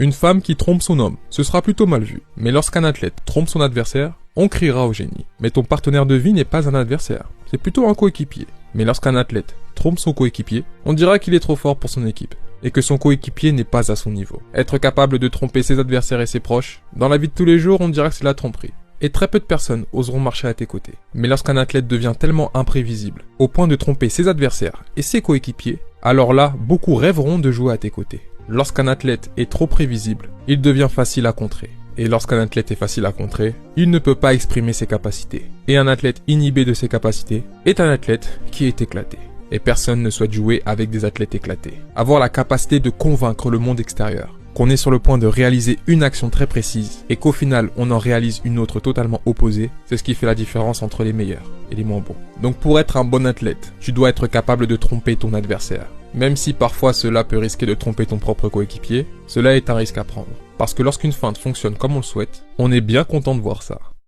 Une femme qui trompe son homme, ce sera plutôt mal vu. Mais lorsqu'un athlète trompe son adversaire, on criera au génie. Mais ton partenaire de vie n'est pas un adversaire, c'est plutôt un coéquipier. Mais lorsqu'un athlète trompe son coéquipier, on dira qu'il est trop fort pour son équipe et que son coéquipier n'est pas à son niveau. Être capable de tromper ses adversaires et ses proches, dans la vie de tous les jours, on dira que c'est la tromperie. Et très peu de personnes oseront marcher à tes côtés. Mais lorsqu'un athlète devient tellement imprévisible, au point de tromper ses adversaires et ses coéquipiers, alors là, beaucoup rêveront de jouer à tes côtés. Lorsqu'un athlète est trop prévisible, il devient facile à contrer. Et lorsqu'un athlète est facile à contrer, il ne peut pas exprimer ses capacités. Et un athlète inhibé de ses capacités est un athlète qui est éclaté. Et personne ne souhaite jouer avec des athlètes éclatés. Avoir la capacité de convaincre le monde extérieur qu'on est sur le point de réaliser une action très précise et qu'au final on en réalise une autre totalement opposée, c'est ce qui fait la différence entre les meilleurs et les moins bons. Donc pour être un bon athlète, tu dois être capable de tromper ton adversaire. Même si parfois cela peut risquer de tromper ton propre coéquipier, cela est un risque à prendre. Parce que lorsqu'une feinte fonctionne comme on le souhaite, on est bien content de voir ça.